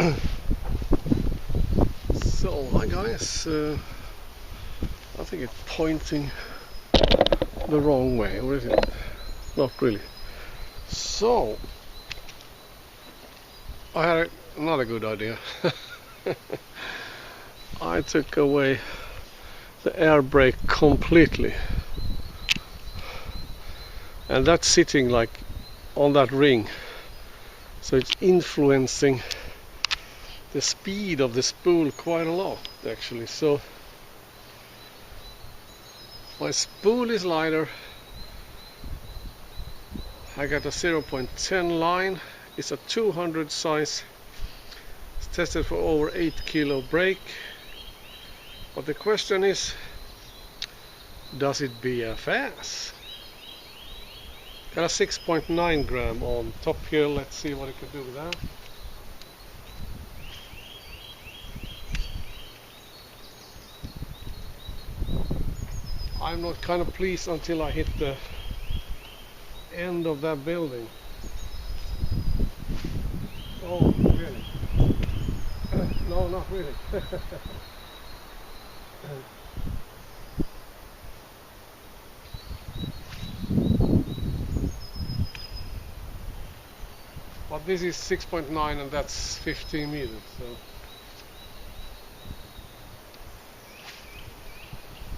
So, hi guys, I think it's pointing the wrong way, or is it? Not really. So, I had another good idea. I took away the air brake completely, and that's sitting like on that ring, so it's influencing the speed of the spool quite a lot actually. So my spool is lighter. I got a 0.10 line. It's a 200 size. It's tested for over 8 kilo brake. But the question is, does it BFS? Got a 6.9 gram on top here. Let's see what it can do with that. I'm not kind of pleased until I hit the end of that building. Oh, really? No, not really. But this is 6.9 and that's 15 meters. So.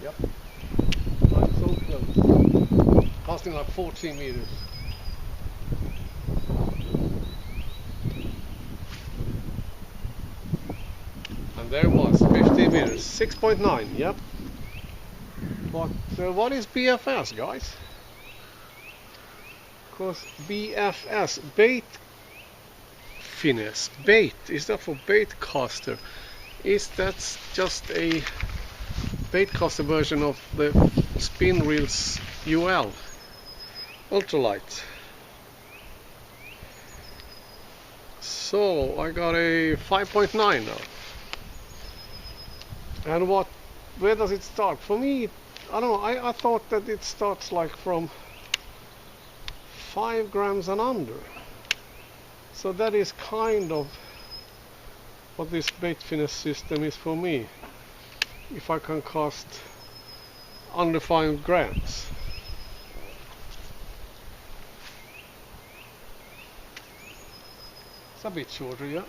Yep. I'm so close. Costing like 14 meters. And there it was, 15 meters, 6.9, yep. But what is BFS, guys? Because BFS, bait finesse, bait, is that for bait caster? Is that just a bait caster version of the spin reels UL ultralight? So I got a 5.9 now. And where does it start? For me, I don't know, I thought that it starts like from 5 grams and under. So that is kind of what this bait finesse system is for me. If I can cast under 5 grams. It's a bit shorter, yeah.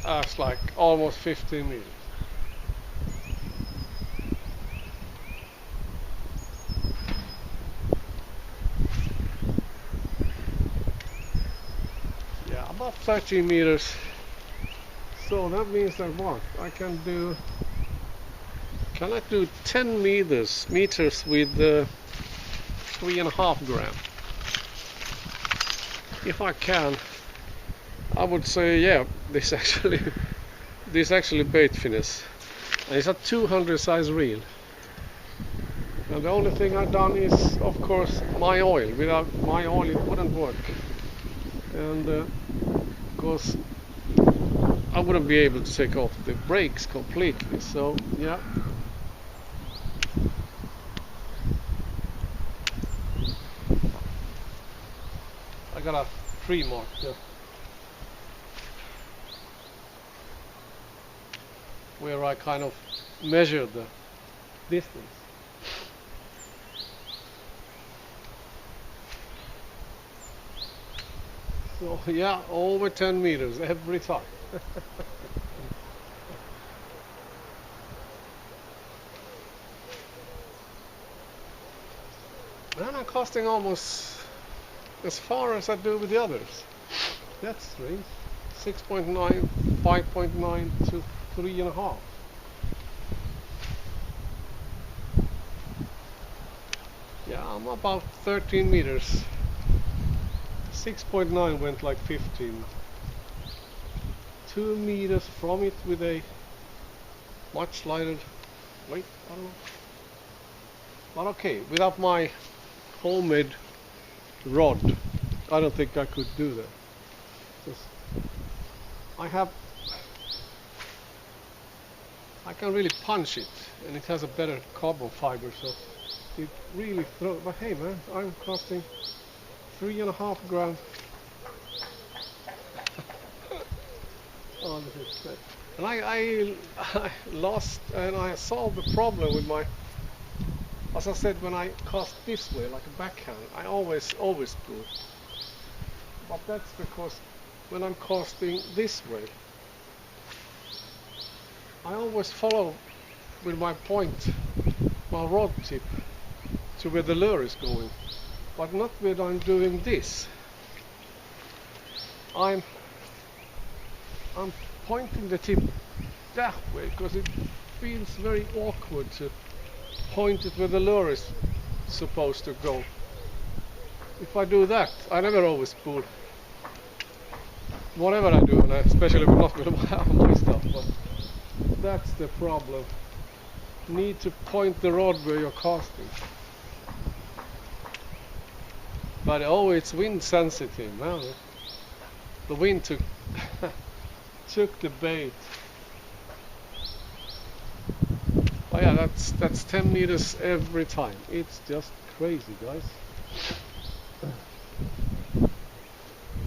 That's like almost 15 meters. Yeah, about 13 meters. So that means that what? Can I do 10 meters with 3.5 gram? If I can, I would say, yeah, this actually bait finesse. And it's a 200 size reel. And the only thing I've done is, of course, my oil. Without my oil, it wouldn't work. And of course, I wouldn't be able to take off the brakes completely. So, yeah. I got a 3 mark there. Where I kind of measured the distance. So yeah, over 10 meters every time. And I'm casting almost as far as I do with the others. That's strange. 6.9, 5.9 to 3.5. Yeah, I'm about 13 meters. 6.9 went like 15. 2 meters from it with a much lighter weight, I don't know. But okay, without my homemade rod, I don't think I could do that. I can really punch it, and it has a better carbon fiber, so it really throws. But hey man, I'm casting 3.5 grams. Oh, this is great. And I lost and I solved the problem with my, as I said, when I cast this way like a backhand, I always spool. But that's because when I'm casting this way, I always follow with my point, my rod tip, to where the lure is going, but not when I'm doing this. I'm pointing the tip that way because it feels very awkward to point it where the lure is supposed to go. If I do that, I never always spool. Whatever I do, and especially not with my stuff, but that's the problem. Need to point the rod where you're casting. But oh, it's wind sensitive, man. The wind took the bait. Oh yeah, that's 10 meters every time. It's just crazy, guys.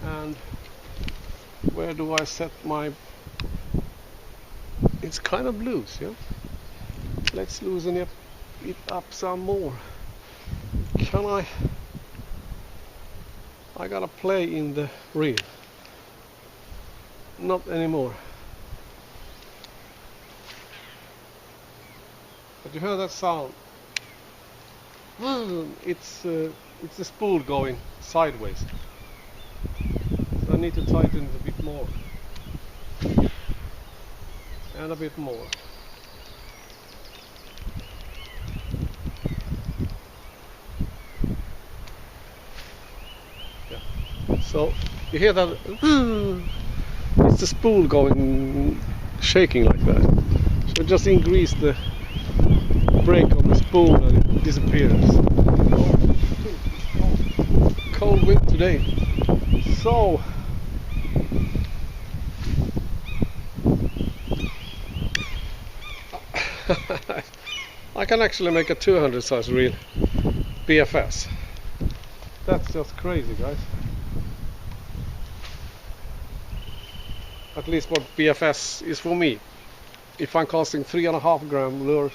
And where do I set my? It's kind of loose, yeah. Let's loosen it up some more. Can I gotta play in the reel. Not anymore. But you heard that sound? It's the spool going sideways. So I need to tighten it a bit more. And a bit more. Yeah. So you hear that? It's the spool going shaking like that. So just increase the brake on the spool and it disappears. Cold wind today. So I can actually make a 200 size reel BFS. That's just crazy, guys. At least what BFS is for me. If I'm casting 3.5 gram lures,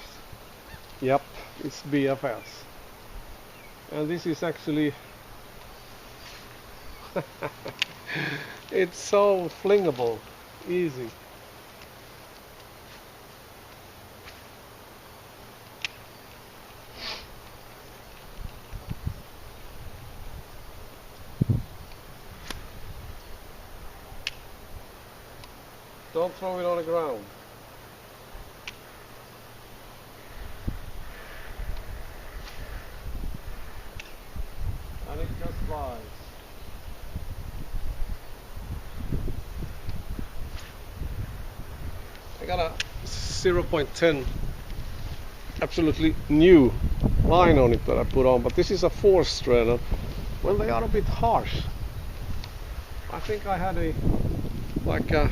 yep, it's BFS. And this is actually it's so flingable, easy. Don't throw it on the ground. And it just flies. I got a 0.10 absolutely new line on it that I put on, but this is a 4-strand, and well, they are a bit harsh. I think I had a like a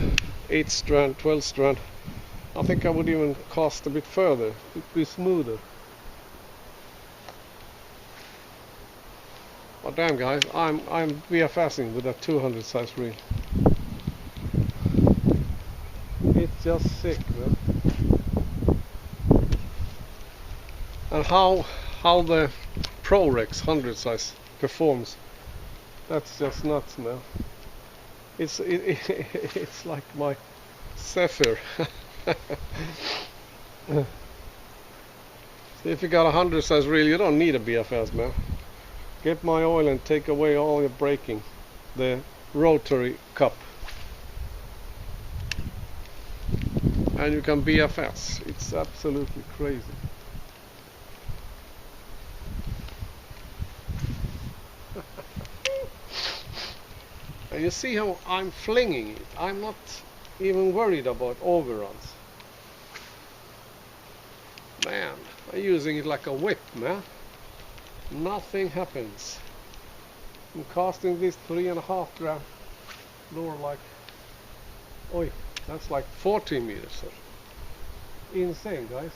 8-strand, 12-strand. I think I would even cast a bit further. It would be smoother. But damn, guys, I'm BFSing with a 200 size reel. It's just sick, man. And how the Pro Rex 100 size performs, that's just nuts, man. It's like my Zephyr. So if you got a 100 size reel, you don't need a BFS, man. Get my oil and take away all your braking, the rotary cup, and you can BFS. It's absolutely crazy. And you see how I'm flinging it. I'm not even worried about overruns. Man, I'm using it like a whip, man. Nothing happens. I'm casting this 3.5 gram lure like, oi, that's like 14 meters. Insane, guys.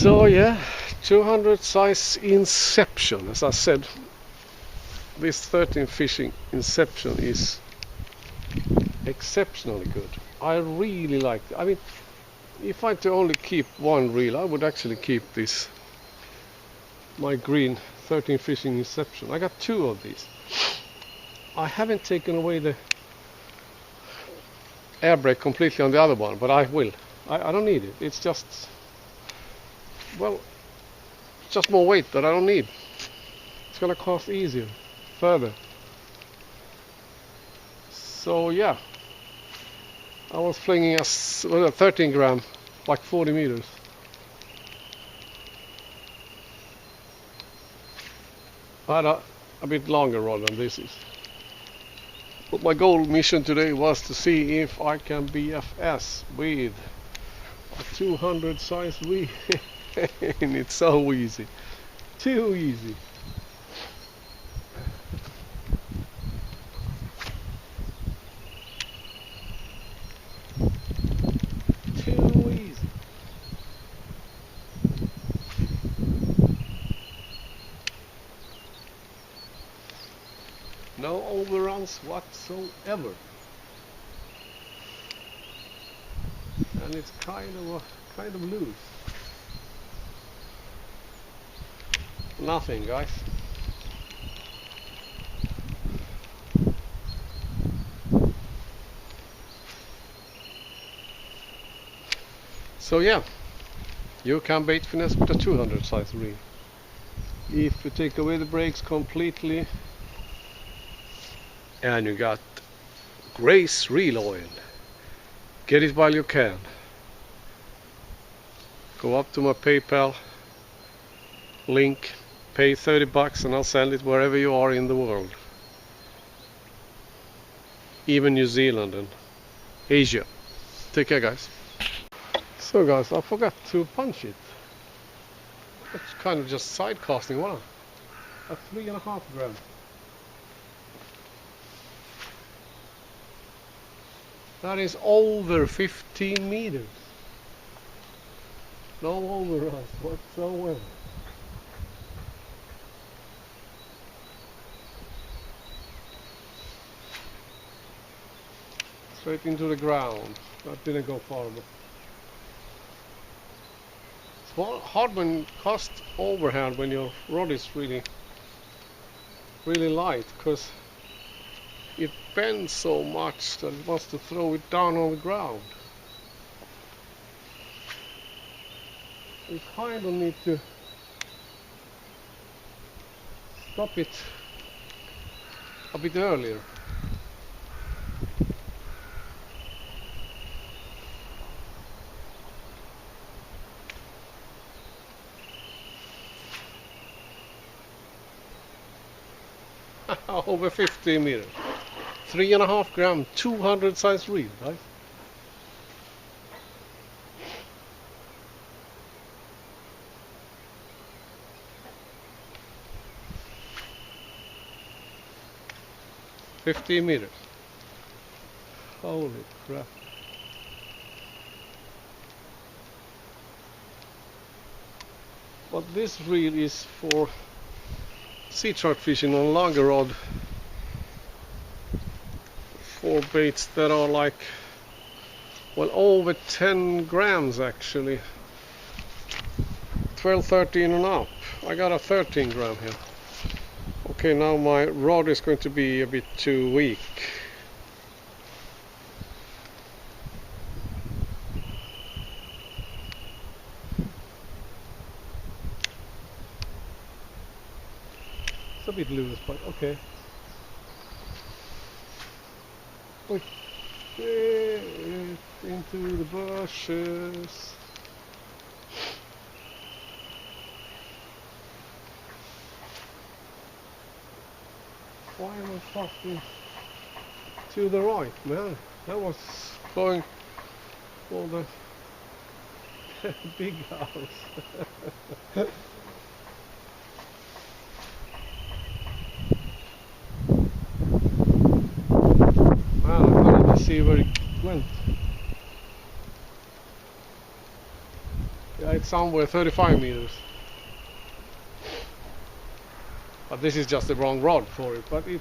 So yeah, 200 size Inception. As I said, this 13 fishing Inception is exceptionally good. I really like it. I mean, if I had to only keep one reel, I would actually keep this, my green 13 fishing Inception. I got two of these. I haven't taken away the air brake completely on the other one, but I will. I don't need it. It's just, well, just more weight that I don't need. It's gonna cost easier, further. So yeah, I was flinging a 13 gram, like 40 meters. I had a bit longer rod than this is. But my goal mission today was to see if I can BFS with a 200 size reel. And it's so easy. Too easy. Too easy. No overruns whatsoever. And it's kind of loose. Nothing, guys. So yeah, you can bait finesse with a 200 size reel. If you take away the brakes completely, and you got Grace reel oil, get it while you can. Go up to my PayPal link, pay 30 bucks and I'll send it wherever you are in the world, even New Zealand and Asia. Take care, guys. So guys, I forgot to punch it. It's kind of just side casting, wasn't it? A 3.5 gram. That is over 15 meters. No overruns whatsoever. Straight into the ground. That didn't go far enough. It's hard when you cast overhand when your rod is really light, because it bends so much that it wants to throw it down on the ground. You kind of need to stop it a bit earlier. Over 50 meters. 3.5 gram, 200 size reel, right? $50 meters. Holy crap. But this reel is for sea trout fishing on longer rod, for baits that are like, well, over 10 grams actually. 12, 13 and up. I got a 13 gram here. Okay, now my rod is going to be a bit too weak. It's a bit loose, but okay. Push it into the bushes. Why am I fucking to the right, man? That was going for the big house. See where it went. Yeah, somewhere 35 meters. But this is just the wrong rod for it, but it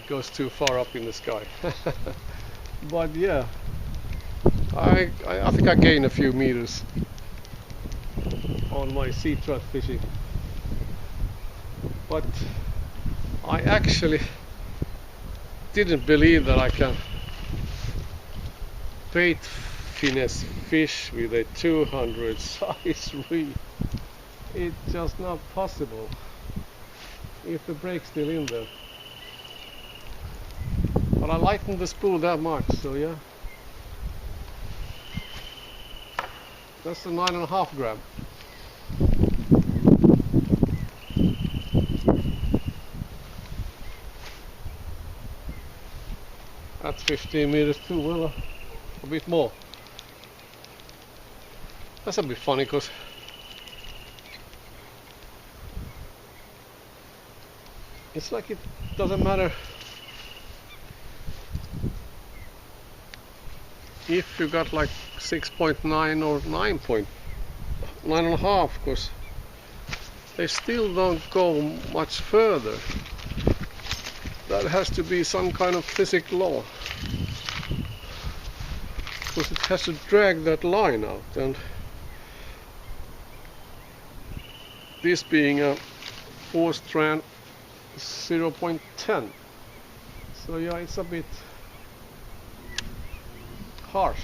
goes too far up in the sky. But yeah, I think I gained a few meters on my sea trout fishing. But I actually didn't believe that I can bait finesse fish with a 200 size reel. It's just not possible if the brake's still in there. But I lightened the spool that much, so yeah. That's a 9.5 gram. That's 15 meters too, well, a bit more. That's a bit funny because it's like it doesn't matter if you got like 6.9 or 9.5, because they still don't go much further. That has to be some kind of physical law, because it has to drag that line out, and this being a 4-strand 0.10, so yeah, it's a bit harsh.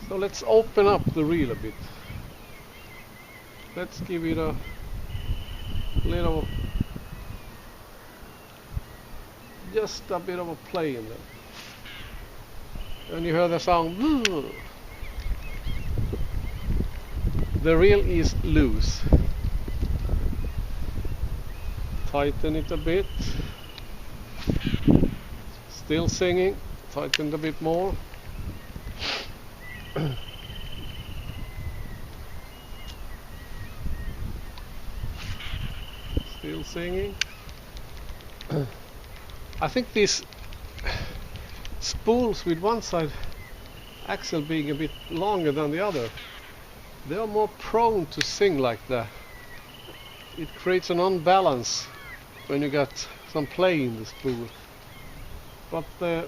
So let's open up the reel a bit. Let's give it a little, just a bit of a play in there. And you hear the sound. The reel is loose. Tighten it a bit. Still singing. Tighten a bit more. Still singing. I think these spools with one side axle being a bit longer than the other, they are more prone to sing like that. It creates an unbalance when you got some play in the spool. But the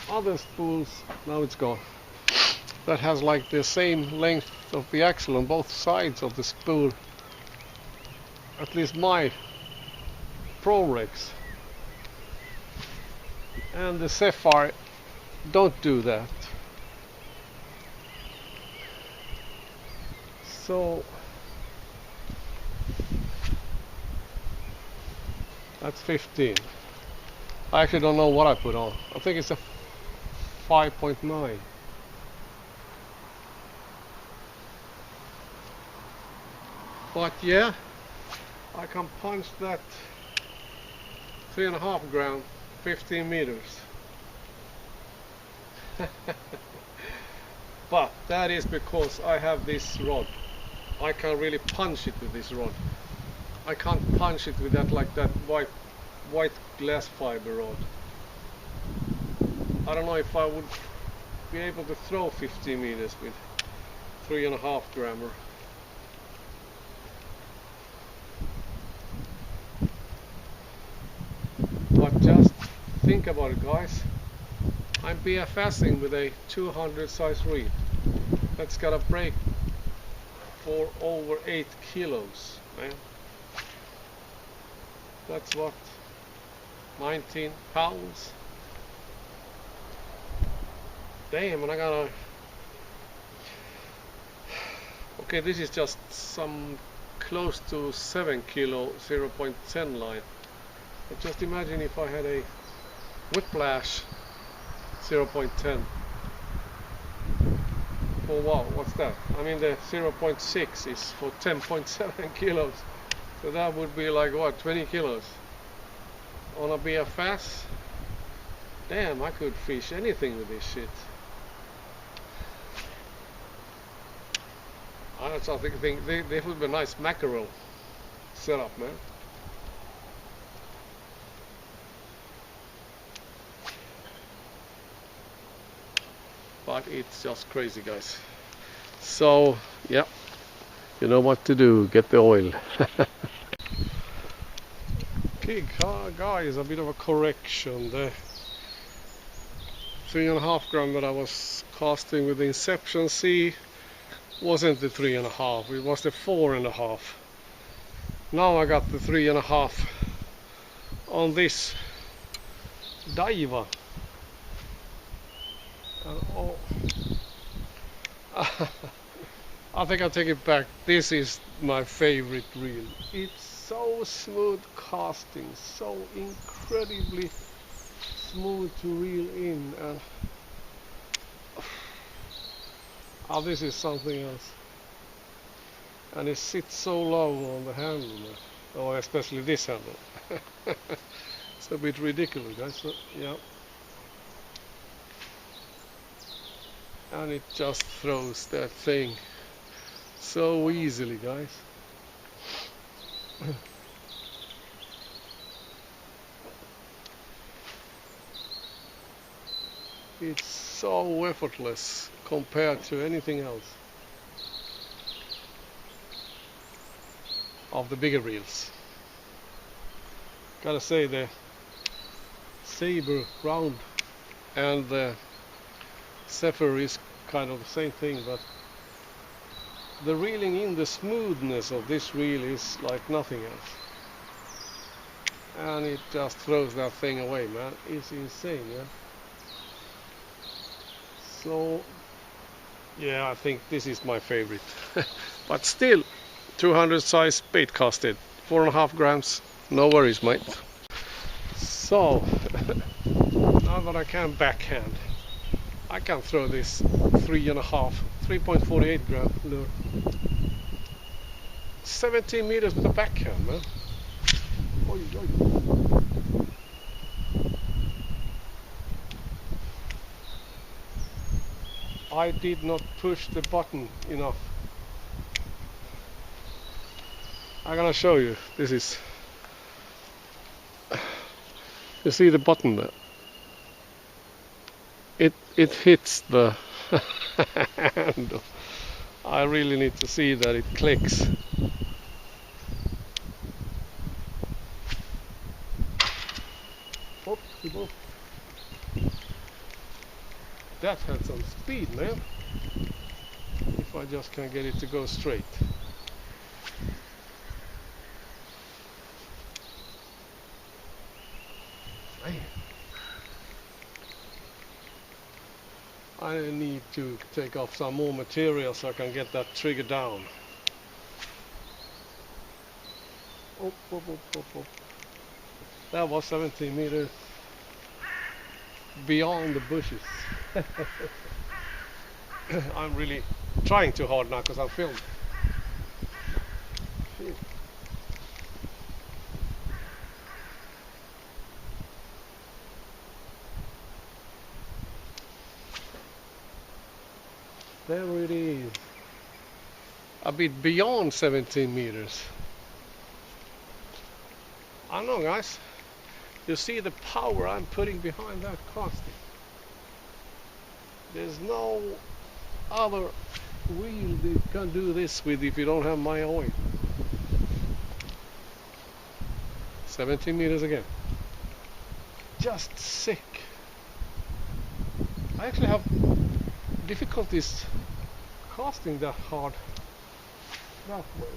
other spools, now it's gone, that has like the same length of the axle on both sides of the spool, at least my Pro Rex and the Sapphire don't do that. So that's 15. I actually don't know what I put on. I think it's a 5.9. But yeah, I can punch that 3.5 gram 15 meters. But that is because I have this rod. I can really punch it with this rod. I can't punch it with that, like that white glass fiber rod. I don't know if I would be able to throw 15 meters with 3.5 grammer. But just think about it, guys. I'm BFSing with a 200 size reel that's got a break for over 8 kilos, man. That's what, 19 pounds. Damn, and I gotta, okay, this is just some close to 7 kilo 0.10 line. But just imagine if I had a whiplash 0.10. Oh wow, what's that? I mean, the 0.6 is for 10.7 kilos. So that would be like what, 20 kilos on a BFS? Damn, I could fish anything with this shit. I also think they would be a nice mackerel setup, man. But it's just crazy, guys. So, yeah, you know what to do. Get the oil. Okay, guys, a bit of a correction. The 3.5 gram that I was casting with the Inception C wasn't the 3.5, it was the 4.5. Now I got the 3.5 on this Diva. Oh. I think I'll take it back. This is my favorite reel. It's so smooth casting, so incredibly smooth to reel in, and oh, this is something else. And it sits so low on the handle, or especially this handle. It's a bit ridiculous, guys. So, yeah. And it just throws that thing so easily, guys. It's so effortless compared to anything else of the bigger reels. Gotta say, the Saber round and the Zephyr is kind of the same thing, but the reeling in, the smoothness of this reel is like nothing else. And it just throws that thing away, man. It's insane, man. So, yeah, I think this is my favorite. But still, 200 size bait casted, 4.5 grams, no worries, mate. So, now that I can backhand, I can throw this 3.48 gram lure. 17 meters with a backhand, man. Oi, oi. I did not push the button enough. I'm gonna show you. This is. You see the button there? It hits the handle. I really need to see that it clicks. Oops. That had some speed, man. If I just can get it to go straight. I need to take off some more material so I can get that trigger down. Up. That was 17 meters beyond the bushes. I'm really trying too hard now because I'm filming. There it is. A bit beyond 17 meters. I don't know, guys. You see the power I'm putting behind that casting. There's no other reel that can do this with if you don't have my oil. 17 meters again. Just sick. I actually have difficulties casting that hard that way.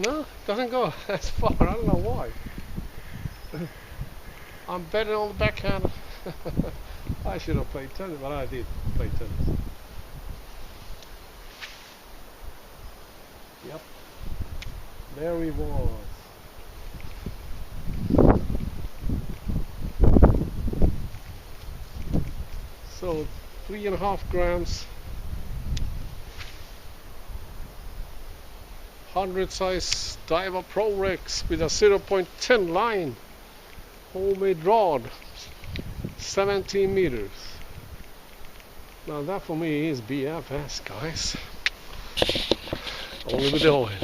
No, it doesn't go as far. I don't know why. I'm better on the backhand. I should have played tennis, but I did play tennis. Yep. There he was. So 3.5 grams, 100 size Diva Pro Rex with a 0.10 line, homemade rod, 17 meters. Now that for me is BFS, guys. Only with the oil.